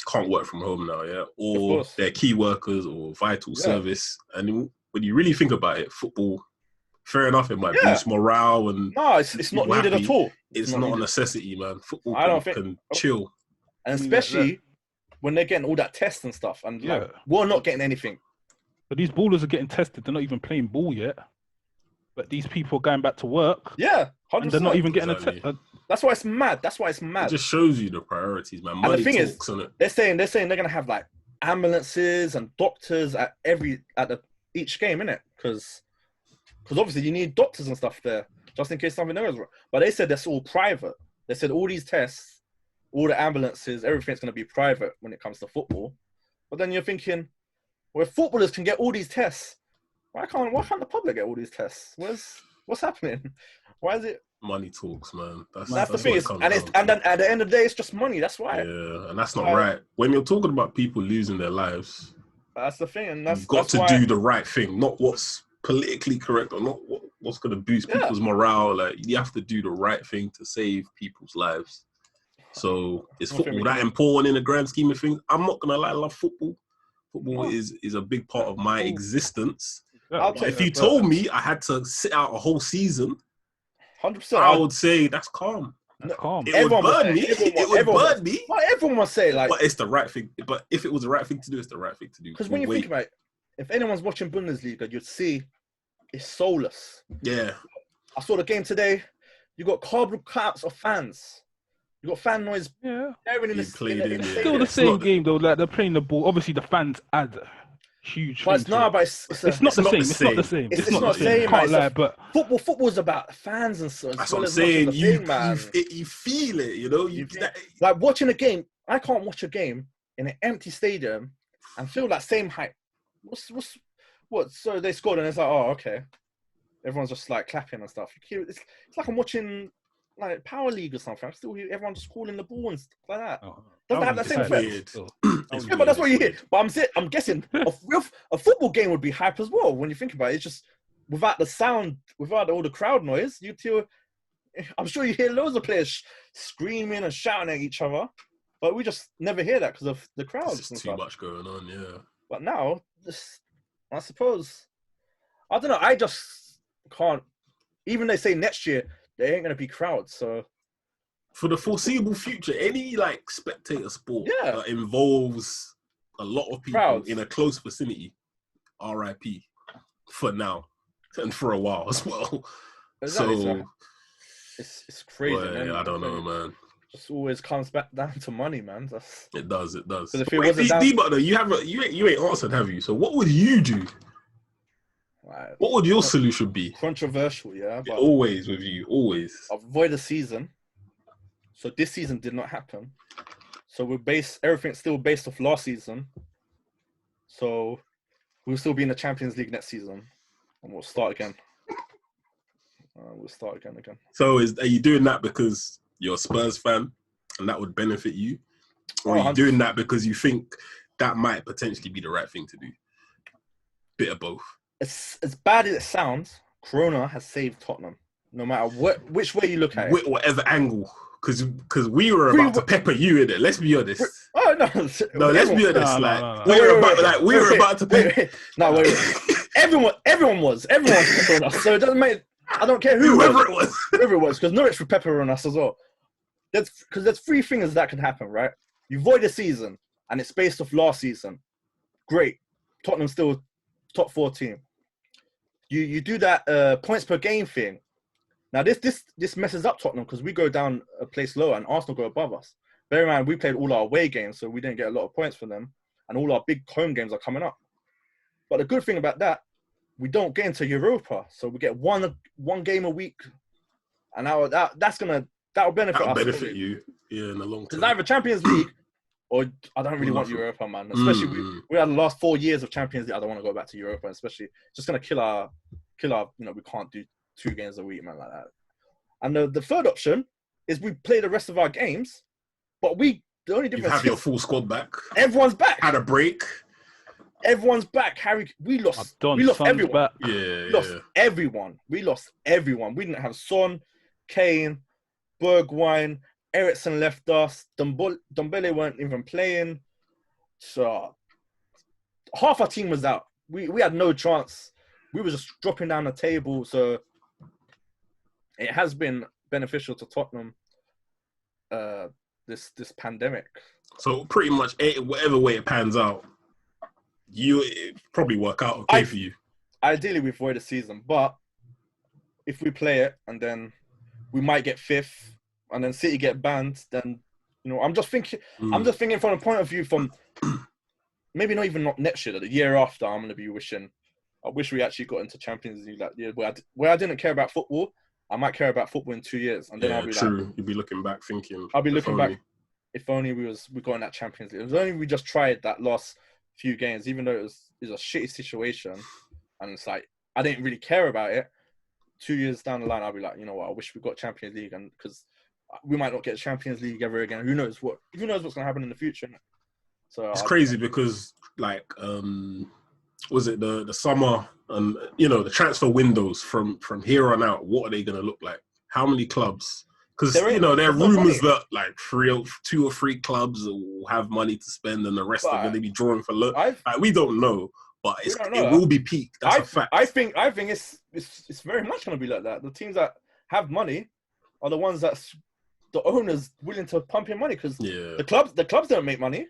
A: can't work from home now, or they're key workers or vital service. And when you really think about it, football, fair enough, it might boost morale and
B: no, it's not needed at all.
A: It's not a necessity, man. Football can chill,
B: and especially when they're getting all that tests and stuff, and we're not getting anything.
C: But these ballers are getting tested. They're not even playing ball yet. But these people are going back to work.
B: Yeah, 100%.
C: And they're not even getting a test.
B: That's why it's mad. It
A: just shows you the priorities, man. Money
B: and the thing
A: talks,
B: is,
A: innit?
B: they're saying they're gonna have like ambulances and doctors at each game, innit? Because obviously you need doctors and stuff there just in case something goes wrong. But they said that's all private. They said all these tests, all the ambulances, everything's gonna be private when it comes to football. But then you're thinking, well, if footballers can get all these tests, Why can't the public get all these tests? What's happening? Why is it?
A: Money talks, man.
B: That's the thing.
A: what it comes
B: And
A: down to.
B: then at the end of the day, it's just money. That's why.
A: Yeah, and that's not right. When you're talking about people losing their lives,
B: That's the thing, and
A: you've got to do the right thing, not what's politically correct or not what's going to boost people's morale. Like, you have to do the right thing to save people's lives. So is football that important in the grand scheme of things? I'm not gonna lie, I love football. Football is a big part of my existence. If you told me I had to sit out a whole season,
B: 100%,
A: I would say that's calm.
C: Calm.
A: It would burn me. It would burn me.
B: Well, everyone must say like,
A: but it's the right thing. But if it was the right thing to do, it's the right thing to do.
B: Because when you think about it, if anyone's watching Bundesliga, you'd see it's soulless.
A: Yeah.
B: I saw the game today. You got cardboard cutouts of fans. You got fan noise.
C: Yeah.
B: Still
C: the same game though. Like they're playing the ball. Obviously, the fans add huge.
B: But it's not the same.
C: It's not the same.
B: It's not the same.
C: Can't lie, but
B: football's about fans and so.
A: That's what I'm saying. You feel it. You know.
B: Like watching a game. I can't watch a game in an empty stadium and feel that same hype. What? So they scored and it's like, oh, okay. Everyone's just like clapping and stuff. It's like I'm watching like Power League or something. I still hear everyone just calling the ball and stuff like that. Doesn't have that same effect. Yeah, but that's what you hear. But I'm guessing a football game would be hype as well when you think about it. It's just without the sound, without all the crowd noise, I'm sure you hear loads of players screaming and shouting at each other, but we just never hear that because of the crowds.
A: There's too much going on, yeah.
B: But now, I suppose, I don't know. I just can't. Even they say next year there ain't gonna be crowds. So
A: for the foreseeable future, any like spectator sport that involves a lot of people in a close vicinity, RIP for now and for a while as well.
B: Exactly.
A: So
B: it's crazy.
A: Well, I don't know, man.
B: It always comes back down to money, man.
A: It does.
B: If it wasn't
A: though, you ain't answered, have you? So what would you do?
B: Right.
A: What would your solution be?
B: Controversial, yeah. But
A: always with you, always.
B: Avoid the season. So this season did not happen. So everything's still based off last season. So we'll still be in the Champions League next season, and we'll start again. We'll start again.
A: So are you doing that because you're a Spurs fan and that would benefit you? Or are you doing that because you think that might potentially be the right thing to do? Bit of both.
B: As bad as it sounds, Corona has saved Tottenham. No matter which way you look at it.
A: Whatever angle. Because we were about to pepper you in it. Let's be honest.
B: Oh, no.
A: No, let's be honest. We were about to pepper.
B: No, wait. Everyone was peppering us. So it doesn't make... I don't care
A: whoever it was.
B: Whoever it was, because Norwich were peppering us as well. Because there's three things that can happen, right? You void the season, and it's based off last season. Great. Tottenham's still top 4 team. You do that points per game thing. Now this messes up Tottenham because we go down a place lower and Arsenal go above us. Bear in mind, we played all our away games, so we didn't get a lot of points for them, and all our big home games are coming up. But the good thing about that, we don't get into Europa, so we get one game a week, and that'll benefit us.
A: That'll benefit you, in the long term.
B: It's either Champions League or I don't really want Europa, man. Especially we had the last 4 years of Champions League. I don't want to go back to Europa, especially it's just gonna kill our. We can't do 2 games a week, man, like that. And the third option is we play the rest of our games, but the only difference
A: you have your full squad back.
B: Everyone's back.
A: Had a break.
B: Everyone's back. We lost everyone.
C: Back.
B: Everyone. We lost everyone. We didn't have Son, Kane, Bergwijn, Eriksen left us. Dombele weren't even playing. So half our team was out. We had no chance. We were just dropping down the table. So it has been beneficial to Tottenham, this pandemic.
A: So pretty much whatever way it pans out, it probably work out okay for you.
B: Ideally, we avoid the season, but if we play it and then we might get 5th, and then City get banned, then I'm just thinking from a point of view from maybe not next year, the year after. I'm gonna be wishing. I wish we actually got into Champions League that year where I didn't care about football. I might care about football in 2 years, and then I'll be
A: true. You'll be looking back thinking.
B: I'll be looking back. If only we got in that Champions League. If only we just tried that last few games, even though it was a shitty situation, and it's like I didn't really care about it. 2 years down the line, I'll be like, you know what? I wish we got Champions League, and because we might not get Champions League ever again. Who knows what's going to happen in the future? So
A: it's crazy because like was it the summer the transfer windows from here on out? What are they going to look like? How many clubs? Because there are rumors that like 2 or 3 clubs will have money to spend, and the rest are going to be drawing for loan. Like, we don't know, but it will be peak. That's a fact.
B: I think it's very much going to be like that. The teams that have money are the ones that the owners willing to pump in money, because the clubs don't make money.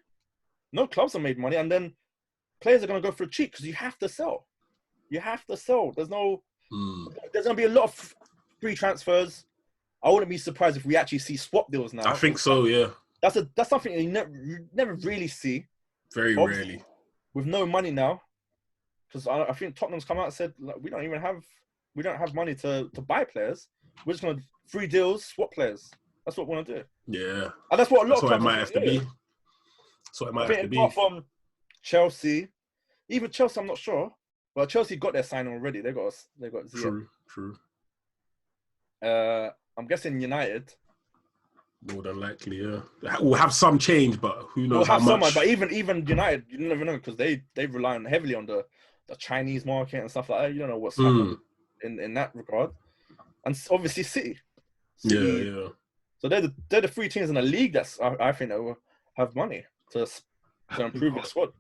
B: No clubs have made money, and then players are going to go for cheap because you have to sell. You have to sell. There's going to be a lot of free transfers. I wouldn't be surprised if we actually see swap deals now.
A: I think so, yeah.
B: That's something you never really see.
A: Very rarely.
B: With no money now, because I think Tottenham's come out and said, like, we don't have money to buy players. We're just going to free deals, swap players. That's what we want to do.
A: Yeah.
B: And that's what a lot of
A: clubs might have to be. That's what it might have to be.
B: Apart from Chelsea, even Chelsea, I'm not sure. Well, Chelsea got their signing already. They got Ziyech.
A: True.
B: I'm guessing United.
A: More than likely, yeah. We'll have some change, but who knows how much.
B: But even United, you never know, because they rely heavily on the Chinese market and stuff like that. You don't know what's happening in that regard. And obviously City.
A: Yeah.
B: So they're the 3 teams in the league that's I think that will have money to improve their squad.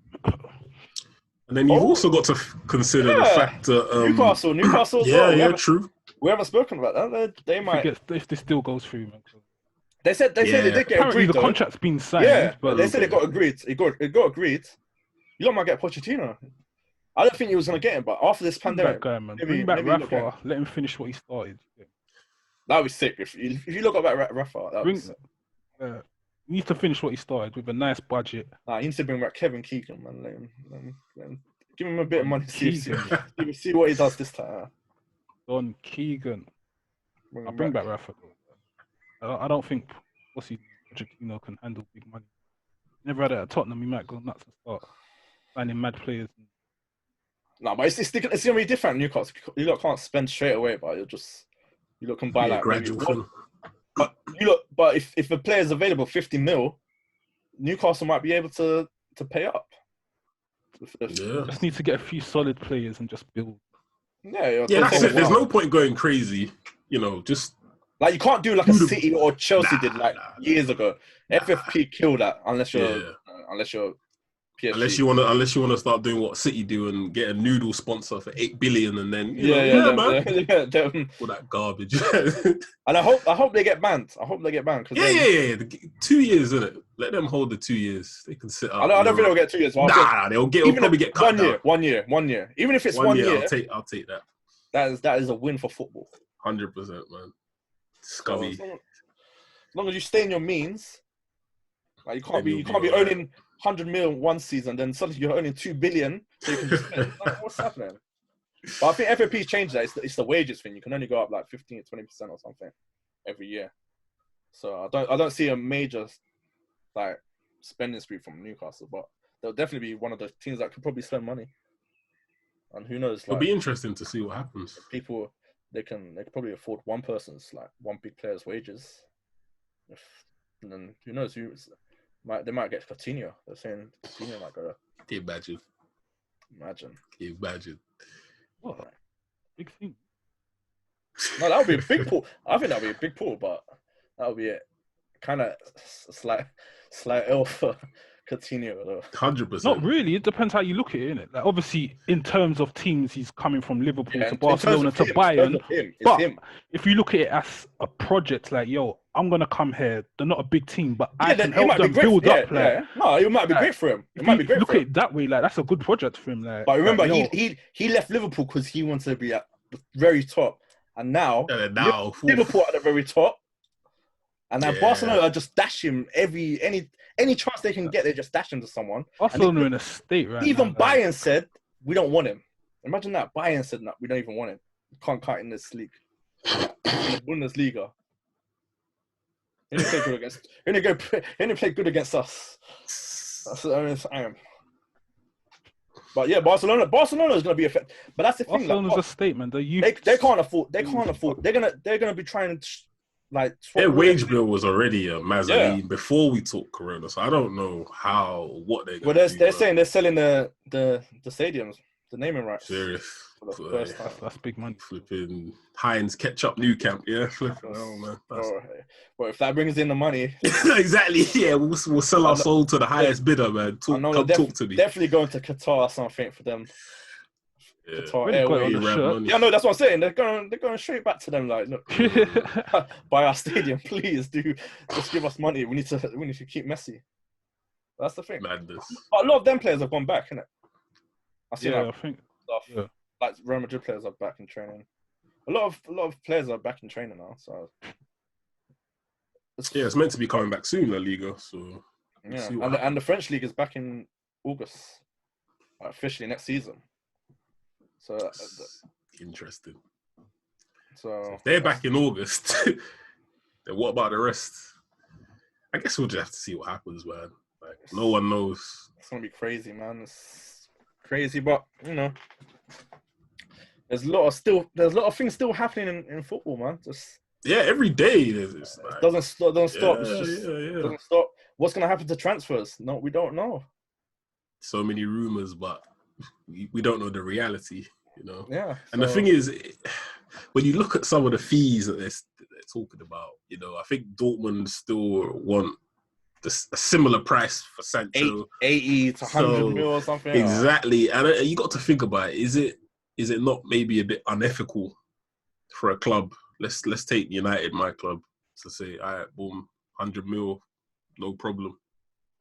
A: And then you've also got to consider the fact that
B: Newcastle.
A: True.
B: We haven't spoken about that. They might
C: if this still goes through, man.
B: They said they did get
C: apparently
B: agreed.
C: The contract's been signed.
B: Yeah,
C: but
B: they said it got agreed. It got agreed. You might get Pochettino. I don't think he was going to get him, but after this pandemic,
C: guy, man. Bring back Rafa. Let him finish what he started. Yeah.
B: That'd be sick if you look at Rafa.
C: He needs to finish what he started with a nice budget.
B: He needs to bring back Kevin Keegan, man. Let him, give him a bit of money. See what he does this time.
C: Don Keegan. I'll bring back Rafa. I don't think Pochettino can handle big money. Never had it at Tottenham. He might go nuts and start finding mad players.
B: No, but it's going to be different. Newcastle, you can't spend straight away, but you can buy
A: gradual thing.
B: But if a player is available 50 mil, Newcastle might be able to pay up.
C: Just need to get a few solid players and just build.
B: Yeah,
A: that's it. There's no point going crazy. Just
B: like you can't do like a City or Chelsea did years ago. FFP killed that unless you're PSG.
A: Unless you want to start doing what City do and get a noodle sponsor for 8 billion and then
B: man.
A: All that garbage.
B: And I hope they get banned.
A: Yeah. 2 years, isn't it? Let them hold the 2 years. They can sit up.
B: I don't think they'll get 2 years.
A: They'll probably get cut down.
B: 1 year. Even if it's 1 year,
A: I'll take that.
B: That is a win for football.
A: 100%, man. Scummy.
B: So as long as you stay in your means, like you can't be owning 100 mil one season, then suddenly you're earning 2 billion. So you can just what's happening? But I think FFP's changed that. It's the wages thing. You can only go up like 15 to 20% or something every year. So I don't see a major like spending spree from Newcastle, but they'll definitely be one of the teams that could probably spend money. And who knows?
A: It'll be interesting to see what happens.
B: People they can probably afford one big player's wages. And then who knows they might get Coutinho. They're saying Coutinho might go.
A: Can you imagine?
B: Imagine.
C: What? Big thing.
B: No, that would be a big pull. I think that would be a big pull, but that would be a kind of slight L for Coutinho, though.
A: 100%.
C: Not really. It depends how you look at it, innit? Like, obviously, in terms of teams, he's coming from Liverpool to Barcelona to Bayern. But if you look at it as a project, like, yo, I'm going to come here. They're not a big team, but I can help them build up.
B: No, it might be great for him. It might be great
C: for him. Look at it that way. Like, that's a good project for him. Like,
B: but remember, he left Liverpool because he wanted to be at the very top. And now Liverpool at the very top. And now Barcelona just dash him any chance they can get, they just dash him to someone.
C: Barcelona in a state right
B: even
C: now.
B: Bayern said, we don't want him. Imagine that. Bayern said, no, we don't even want him. We can't cut in this league. In the Bundesliga. He didn't play good against us. That's what I am. But yeah, Barcelona is going to be affected. But that's the thing.
C: Barcelona's a statement. They
B: can't afford. They can't afford. They're gonna be trying to
A: their wage bill was already a Mazzoline
B: Yeah.
A: before we talk Corona. So I don't know what they're going to do.
B: They're saying they're selling the stadiums, the naming rights.
A: Serious.
B: For the first time.
C: That's big money.
A: Flipping Heinz ketchup new camp, yeah. Flipping, man.
B: Well, if that brings in the money,
A: exactly. Yeah, we'll sell our soul to the highest bidder, man. Talk to me.
B: Definitely going to Qatar or something for them.
A: Yeah.
B: Qatar Airways. Yeah, no, that's what I'm saying. They're going straight back to them. Like, look, buy our stadium, please. Just give us money. We need to keep Messi. That's the thing.
A: Madness.
B: But a lot of them players have gone back, innit? I see
C: I think
B: stuff. Yeah. Like Real Madrid players are back in training. A lot of players are back in training now. So
A: it's meant to be coming back soon, La Liga. So
B: and the French league is back in August, officially next season. So
A: interesting.
B: So
A: if they're back in August, then what about the rest? I guess we'll just have to see what happens, man. Like no one knows.
B: It's gonna be crazy, man. It's crazy, but you know. There's a lot of things still happening in football, man.
A: Every day there's like,
B: doesn't stop. It's
A: doesn't
B: stop. What's gonna happen to transfers? No, we don't know.
A: So many rumors, but we don't know the reality, you know.
B: Yeah.
A: And the thing is, when you look at some of the fees that they're talking about, you know, I think Dortmund still want a similar price for Sancho,
B: 80 to 100 mil or something.
A: Exactly, and you got to think about it. Is it not maybe a bit unethical for a club? Let's take United, my club, to say, all right, boom, 100 mil, no problem.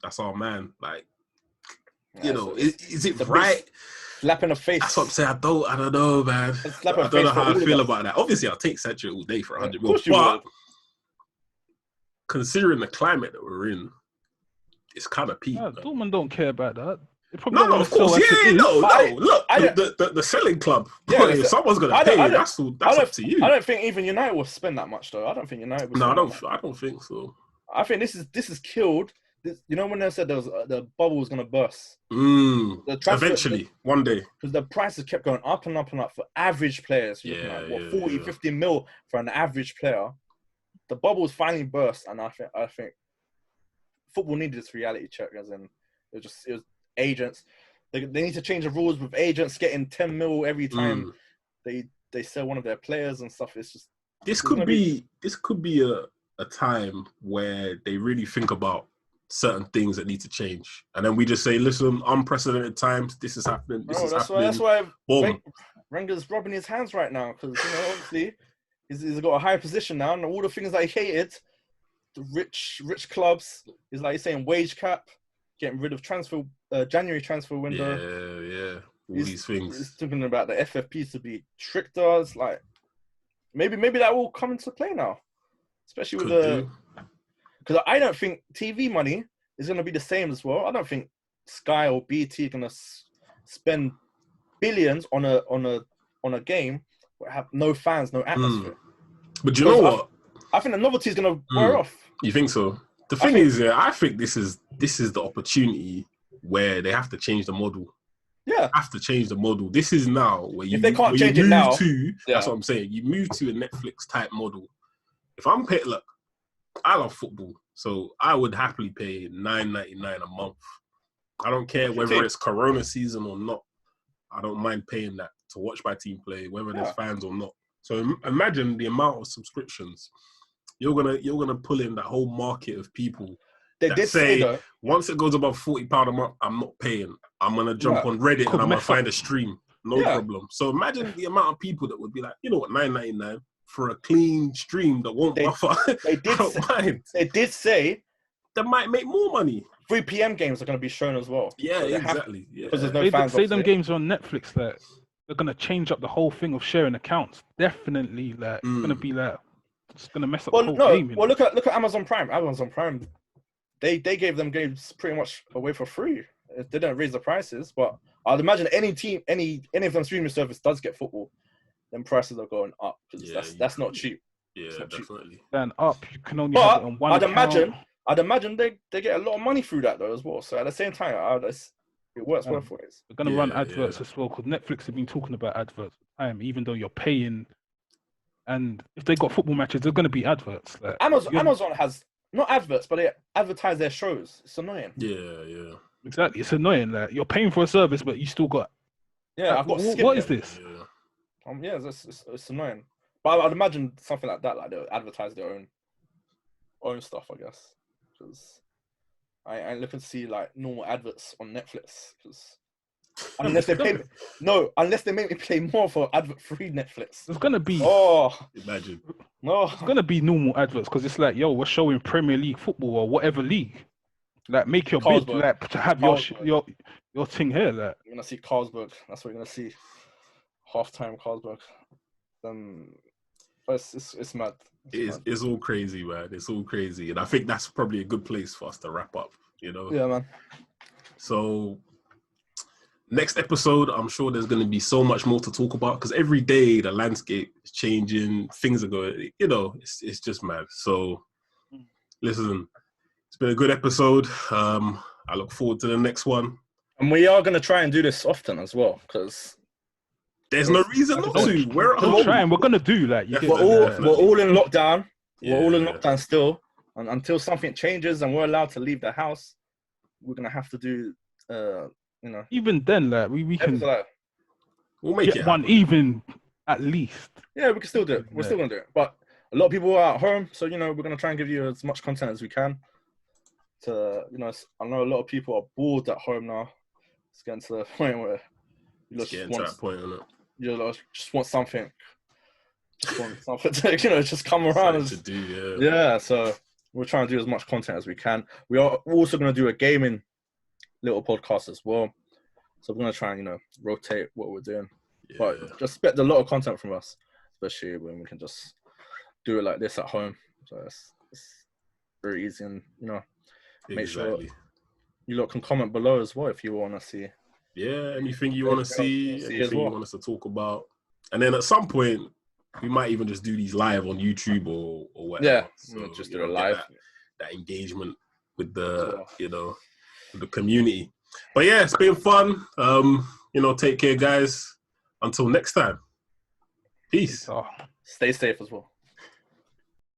A: That's our man. Like, you know, is it right?
B: Slap in the face.
A: That's what I'm saying. I don't know, man. I don't know how I feel about that. Obviously, I'll take Sancho all day for 100 mil. But considering the climate that we're in, it's kind of peak.
C: Dortmund don't care about that.
A: No, of course, Look, the selling club. Yeah, if someone's gonna pay, that's up to you.
B: I don't think even United will spend that much, though. I don't think United will.
A: No, I don't think so.
B: I think this is killed. You know when they said the bubble was gonna burst.
A: Eventually, one day, because
B: the prices kept going up and up and up for average players. 50 mil for an average player. The bubble was finally burst, and I think football needed this reality check. As in, it was agents. They need to change the rules with agents getting 10 mil every time they sell one of their players and stuff. It's just
A: this could be a time where they really think about certain things that need to change, and then we just say, listen, unprecedented times, this is happening.
B: That's why Wenger's rubbing his hands right now, because obviously he's got a high position now, and all the things that he hated, the rich clubs, is like he's saying wage cap, getting rid of January transfer window.
A: All these things.
B: He's talking about the FFPs to be stricter. It's like maybe that will come into play now, especially with because I don't think TV money is going to be the same as well. I don't think Sky or BT are going to spend billions on a game where have no fans, no atmosphere.
A: But you know what?
B: I think the novelty is going to wear off.
A: You think so? The thing is, I think this is the opportunity where they have to change the model.
B: Yeah,
A: have to change the model. This is now where you.
B: If they can't change it now,
A: that's what I'm saying. You move to a Netflix type model. If I'm paying, look, I love football, so I would happily pay $9.99 a month. I don't care whether it's Corona season or not. I don't mind paying that to watch my team play, whether there's fans or not. So imagine the amount of subscriptions. You're gonna pull in that whole market of people. They did say that once it goes above £40 a month, I'm not paying. I'm gonna jump on Reddit and I'm gonna find a stream. No problem. So imagine the amount of people that would be like, you know what, $9.99 for a clean stream that won't buffer. They did say they might make more money. 3 p.m. games are going to be shown as well. Yeah, so exactly.
B: Because there's no fans.
C: Say them games are on Netflix that they're going to change up the whole thing of sharing accounts. Definitely, like it's going to be like it's going to mess up the whole game.
B: Well, look at Amazon Prime. Amazon Prime, they gave them games pretty much away for free. They didn't raise the prices, but I'd imagine any of them streaming service does get football, then prices are going up because that's not cheap.
A: Yeah, definitely.
C: Then up, you can only have it on one account.
B: I'd imagine they get a lot of money through that though as well. So at the same time, It works both ways.
C: They're gonna run adverts as well because Netflix have been talking about adverts all the time, even though you're paying. And if they got football matches, they're gonna be adverts. Like,
B: Amazon has not adverts, but they advertise their shows. It's annoying.
A: Yeah.
C: Exactly, it's annoying. Like you're paying for a service, but you still got.
B: Yeah, I've got.
C: What is this?
B: Yeah, it's annoying. But I'd imagine something like that, like they'll advertise their own stuff, I guess. Because I ain't looking to see like normal adverts on Netflix. Because unless they make me pay more for advert-free Netflix.
C: There's gonna be.
A: Imagine.
B: No,
C: it's gonna be normal adverts because it's like, yo, we're showing Premier League football or whatever league. Like, make your bid, like to have your thing here. Like,
B: you're gonna see Carlsberg. That's what you're gonna see. Halftime Carlsberg. But it's mad.
A: It's all crazy, man. It's all crazy, and I think that's probably a good place for us to wrap up. You know.
B: Yeah, man.
A: So next episode, I'm sure there's going to be so much more to talk about because every day the landscape is changing. Things are going. You know, it's just mad. So listen, it's been a good episode. I look forward to the next one,
B: and we are going to try and do this often as well because.
A: There's no reason not to. We're
C: trying. We're gonna do that.
B: We're all in lockdown. We're all in lockdown still. And until something changes and we're allowed to leave the house, we're gonna have to do.
C: Even then, like we can.
A: We'll make it
C: one even at least.
B: Yeah, we can still do it. We're still gonna do it. But a lot of people are at home, so we're gonna try and give you as much content as we can. I know a lot of people are bored at home now. It's getting to the point where you just want something. Just want something to, just come around
A: to do,
B: yeah. So we're trying to do as much content as we can. We are also going to do a gaming little podcast as well. So we're going to try and, rotate what we're doing. Yeah. But just expect a lot of content from us, especially when we can just do it like this at home. So it's very easy and, make sure you lot can comment below as well if you want to see.
A: Yeah, anything you want to see, anything you want us to talk about. And then at some point, we might even just do these live on YouTube or whatever.
B: Yeah,
A: so,
B: just do it live.
A: That engagement with the, with the community. But yeah, it's been fun. Take care, guys. Until next time. Peace.
B: Stay safe as well.